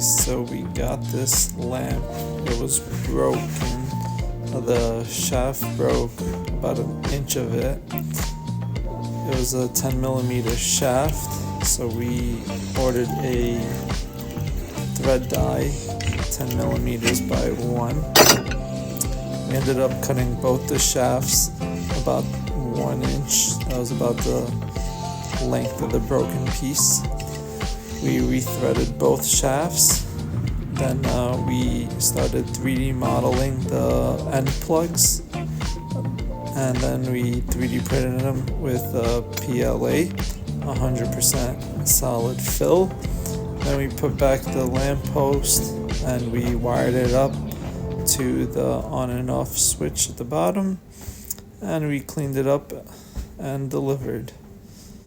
guys, so we got this lamp. It was broken. The shaft broke about an inch of it. It was a 10mm shaft, so we ordered a thread die 10mm by 1. We ended up cutting both the shafts about 1 inch. That was about the length of the broken piece. We rethreaded both shafts. Then we started 3D modeling the end plugs, and then we 3D printed them with PLA, 100% solid fill. Then we put back the lamp post and we wired it up to the on and off switch at the bottom, and we cleaned it up and delivered.